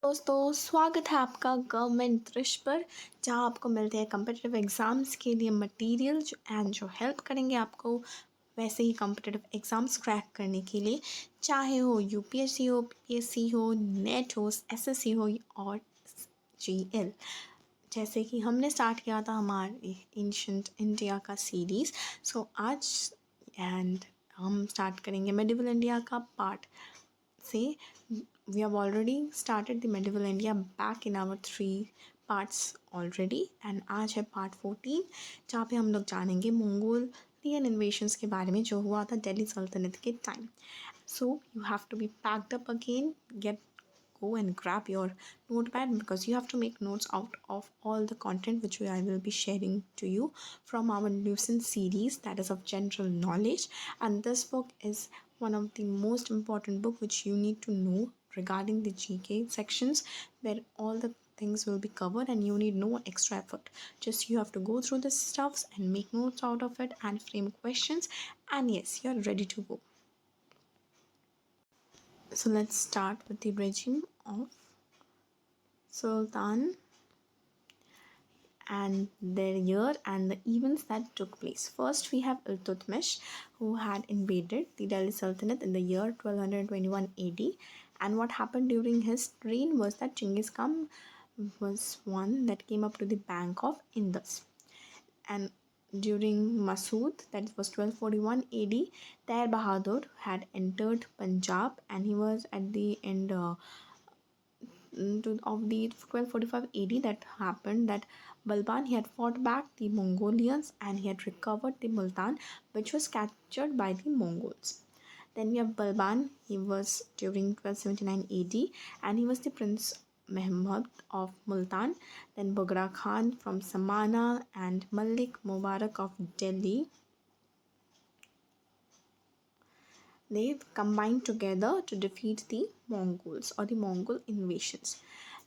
दोस्तों, स्वागत है आपका गवर्नमेंट दृश्य पर, जहां आपको मिलते हैं कम्पिटिटिव एग्ज़ाम्स के लिए मटेरियल जो हेल्प करेंगे आपको वैसे ही कम्पिटिटिव एग्ज़ाम्स क्रैक करने के लिए, चाहे हो यूपीएससी हो, पीपीएससी हो, नेट हो, एसएससी हो और जीएल। जैसे कि हमने स्टार्ट किया था हमारे एंशिएंट इंडिया का सीरीज़, सो आज हम स्टार्ट करेंगे मेडिवल इंडिया का पार्ट से. We have already started the medieval India back in our 3 parts already, and आज है पार्ट 14 जहाँ पे हम लोग जानेंगे मंगोलियन इन्वेशंस के बारे में जो हुआ था दिल्ली सल्तनत के time. So you have to be packed up again, go and grab your notepad because you have to make notes out of all the content which I will be sharing to you from our Lucent series, that is of general knowledge. And this book is one of the most important book which you need to know regarding the GK sections, where all the things will be covered and you need no extra effort. Just you have to go through the stuffs and make notes out of it and frame questions, and yes, you're ready to go. So let's start with the regime of Sultan and their year and the events that took place. First, we have Iltutmish, who had invaded the Delhi Sultanate in the year 1221 AD. And what happened during his reign was that Genghis Khan was one that came up to the bank of Indus. And during Masood, that was 1241 AD, Tair Bahadur had entered Punjab, and he was at the end of the 1245 AD that happened that Balban, he had fought back the Mongolians and he had recovered the Multan, which was captured by the Mongols. Then we have Balban, he was during 1279 AD and he was the Prince Mehmed of Multan. Then Bughra Khan from Samana and Malik Mubarak of Delhi. They combined together to defeat the Mongols or the Mongol invasions.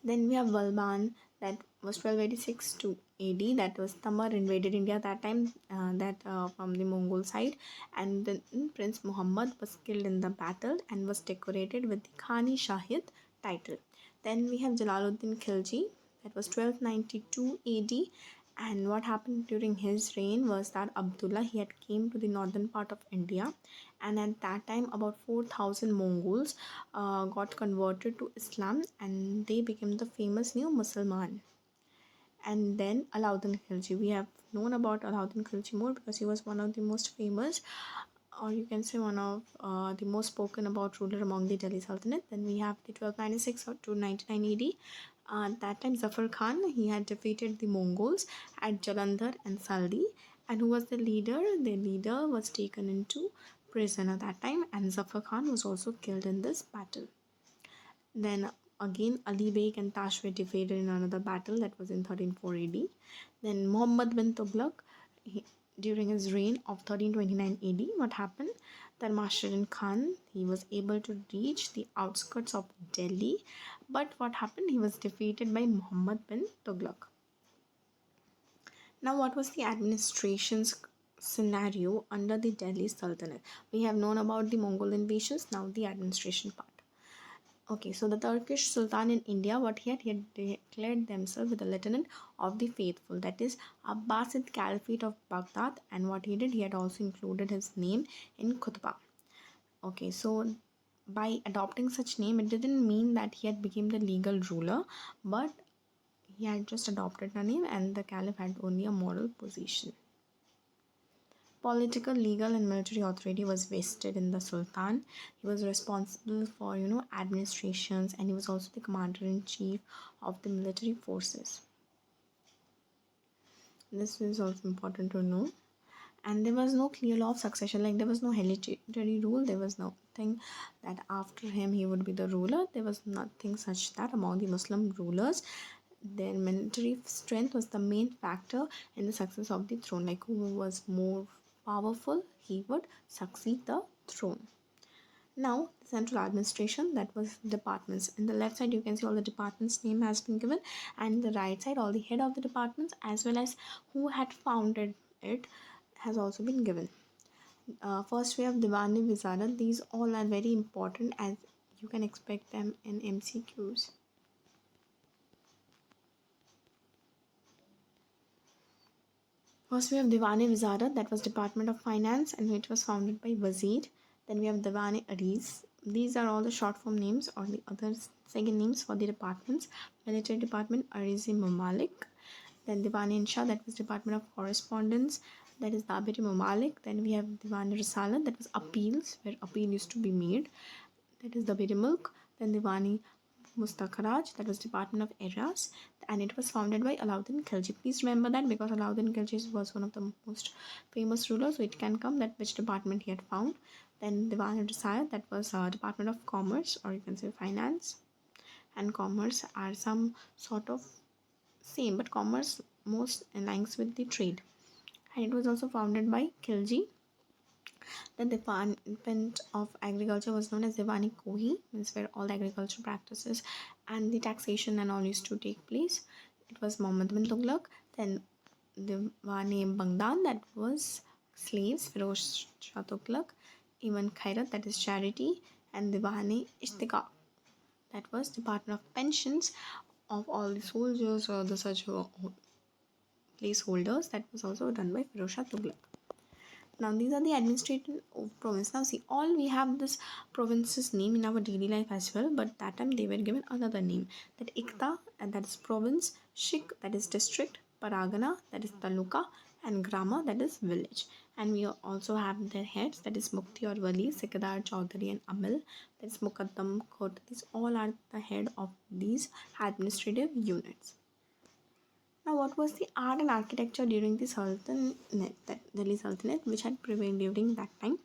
Then we have Balban, that was 1286 to AD, that was Tamar invaded India that time, from the Mongol side, and then Prince Muhammad was killed in the battle and was decorated with the Khani Shahid title. Then we have Jalaluddin Khilji, that was 1292 AD, and what happened during his reign was that Abdullah, he had came to the northern part of India, and at that time about 4,000 Mongols got converted to Islam and they became the famous new Musliman. And then Alauddin Khilji, we have known about Alauddin Khilji more because he was one of the most famous, or you can say one of the most spoken about ruler among the Delhi Sultanate. Then we have the 1296 to 99 AD. At that time, Zafar Khan, he had defeated the Mongols at Jalandhar and Saldi. And who was the leader? The leader was taken into prison at that time, and Zafar Khan was also killed in this battle. Then again, Ali Beg and Tash were defeated in another battle that was in 1304 AD. Then Muhammad bin Tughlaq, during his reign of 1329 AD, what happened? That Masharin Khan, he was able to reach the outskirts of Delhi, but what happened? He was defeated by Muhammad bin Tughlaq. Now, what was the administration's scenario under the Delhi Sultanate? We have known about the Mongol invasions, now the administration part. Okay, so the Turkish Sultan in India, what he had declared themselves with the Lieutenant of the Faithful, that is Abbasid Caliphate of Baghdad, and what he did, he had also included his name in Khutbah. Okay, so by adopting such name, it didn't mean that he had become the legal ruler, but he had just adopted a name and the Caliph had only a moral position. Political, legal and military authority was vested in the Sultan. He was responsible for, administrations, and he was also the commander-in-chief of the military forces. This is also important to know. And there was no clear law of succession, like there was no hereditary rule, there was nothing that after him he would be the ruler. There was nothing such that among the Muslim rulers. Their military strength was the main factor in the success of the throne. Like who was more powerful, he would succeed the throne. Now, the central administration, that was departments. In the left side, you can see all the departments' name has been given, and the right side, all the head of the departments as well as who had founded it has also been given. First, we have Diwani Wizarat. These all are very important as you can expect them in MCQs. First, we have Diwan-e Wizarat, that was Department of Finance, and it was founded by Wazir. Then we have Diwan-e Ariz. These are all the short form names or the other second names for the departments. Military Department, Ariz-e Mamalik. Then Diwan-e Insha, that was Department of Correspondence, that is Dabir-e Mamalik. Then we have Diwan-e Risalat, that was appeals, where appeal used to be made, that is Dabir-e Mulk. Then Diwan-e Mustakharaj, that was Department of Eras, and it was founded by Alauddin Khilji. Please remember that, because Alauddin Khilji was one of the most famous rulers, so it can come that which department he had found. Then Diwan Desire, that was Department of Commerce, or you can say Finance and Commerce are some sort of same, but commerce most aligns with the trade. And it was also founded by Khilji. The Department of Agriculture was known as Diwani Kohi, means where all the agriculture practices and the taxation and all used to take place. It was Muhammad bin Tughlaq. Then Diwani Bangdan, that was slaves, Firoz Shah Tughlaq. Even Khairat, that is charity. And Diwani Ishtiqaq, that was Department of Pensions of all the soldiers or the such placeholders. That was also done by Firoz Shah Tughlaq. Now these are the administrative province. Now see, all we have this province's name in our daily life as well, but that time they were given another name, that Ikta, and that is province, Shik, that is district, Paragana, that is taluka, and Grama, that is village. And we also have their heads, that is Mukti or Wali, Sikadar, Chaudhary, and Amil, that is Mukaddam, Khot. These all are the head of these administrative units. Now, what was the art and architecture during the Sultanate, that Delhi Sultanate, which had prevailed during that time?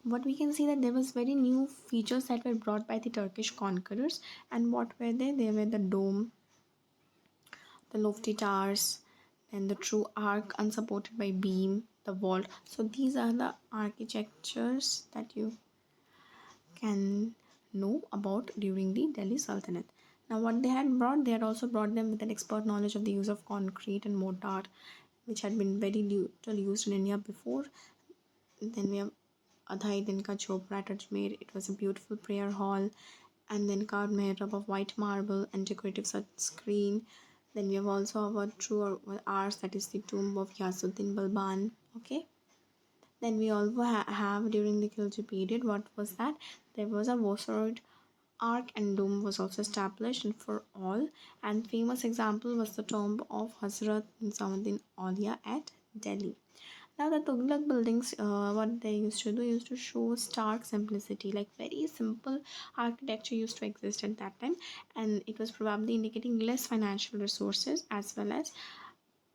What we can see that there was very new features that were brought by the Turkish conquerors. And what were they? They were the dome, the lofty towers, and the true arc unsupported by beam, the vault. So these are the architectures that you can know about during the Delhi Sultanate. Now, what they had also brought them with an expert knowledge of the use of concrete and mortar, which had been very little used in India before. Then we have Adhai Dinka Chopra at Ajmer. It was a beautiful prayer hall, and then carved mihrab of white marble and decorative screen. Then we have also our true arts, that is the tomb of Yasuddin Balban. Okay. Then we also have during the Khilji period, what was that? There was a Vosaroid arc and dome was also established and for all. And famous example was the tomb of Hazrat Nizamuddin Aulia at Delhi. Now the Tughlaq buildings, what they used to do used to show stark simplicity, like very simple architecture used to exist at that time, and it was probably indicating less financial resources as well as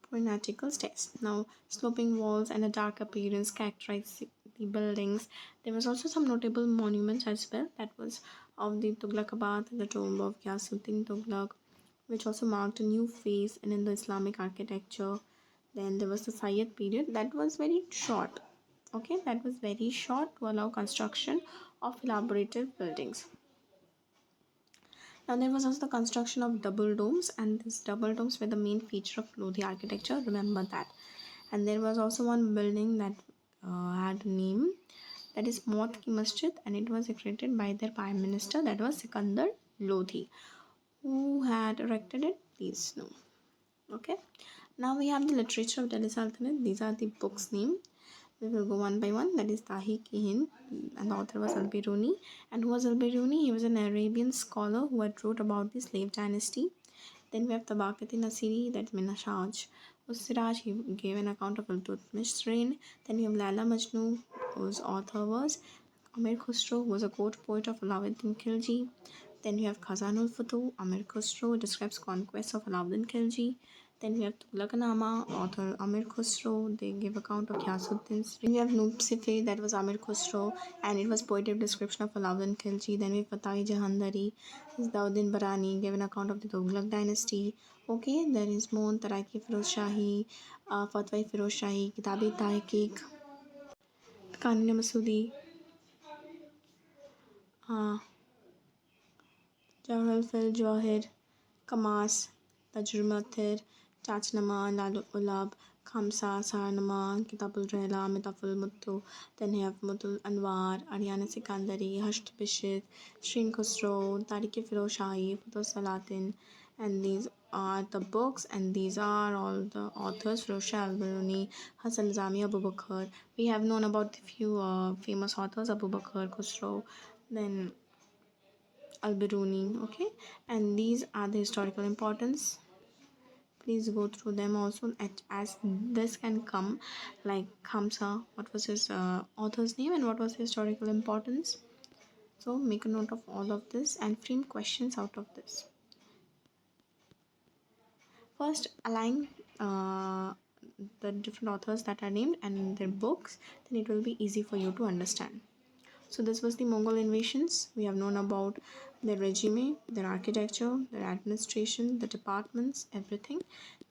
Grammatical stairs. Now, sloping walls and a dark appearance characterize the buildings. There was also some notable monuments as well. That was of the Tughlaqabad, the tomb of Ghiyasuddin Tughlaq, which also marked a new phase in the Islamic architecture. Then there was the Sayyid period. That was very short. Okay, that was very short to allow construction of elaborative buildings. Now there was also the construction of double domes, and these double domes were the main feature of Lodi architecture. Remember that. And there was also one building that had a name, that is Maut Ki Masjid, and it was created by their prime minister, that was Sikandar Lodhi. Who had erected it? Please know. Okay. Now we have the literature of Delhi Sultanate. These are the books' name. We will go one by one. That is Tahi Ki Hind, and the author was Al-Biruni. And who was Al-Biruni? He was an Arabian scholar who had wrote about the slave dynasty. Then we have Tabaqat-e Nasiri, that Minhaj Siraj, he gave an account of Iltutmish's reign. Then we have Laila Majnu, whose author was Amir Khusro, who was a court poet of Alauddin Khilji. Then we have Khazanul Futuh, Amir Khusro describes conquest of Alauddin Khilji. Then we have Tughlaqnama, author Amir Khusro, they give account of Ghiyasuddin's. Then we have Nubsife, that was Amir Khusro, and it was poetic description of Alauddin Khilji. Then we have Fatai Jahandari, Dauddin Barani, gave an account of the Tughlaq dynasty. Okay, there is Mon, Taraiki Firoz Shahi, Fatwai Firoz Shahi, Kitabi Tahqiq, Kanina Masudi, Jawahar Fil Jawahir, Kamas, Tajrumathir, Chachnama, Lalu Ulab, Khamsa, Sarnama, Kitabul Rehla, Mitaful Muttu. Then we have Mutul Anwar, Ariana Sikandari, Hasht Bishit, Shrin Khusro, Tariq Firoz Shahi, Futuh Salatin, and these are the books, and these are all the authors: Firozshah Al-Biruni, Hassan Nizami, Abu Bakr. We have known about a few famous authors: Abu Bakr, Khusro, then Al-Biruni. Okay, and these are the historical importance. Please go through them also, as this can come like Khamsa, what was his author's name and what was the historical importance. So make a note of all of this and frame questions out of this. First, align the different authors that are named and their books, then it will be easy for you to understand. So this was the Mongol invasions. We have known about their regime, their architecture, their administration, the departments, everything.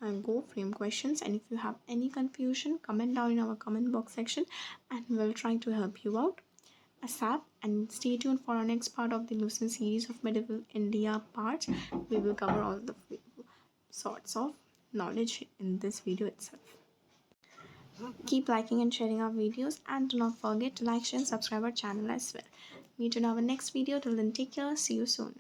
And go frame questions, and if you have any confusion, comment down in our comment box section and we'll try to help you out ASAP. And stay tuned for our next part of the Lucent series of medieval India parts. We will cover all the sorts of knowledge in this video itself. Keep liking and sharing our videos, and do not forget to like, share and subscribe our channel as well. Meet in our next video. Till then, take care. See you soon.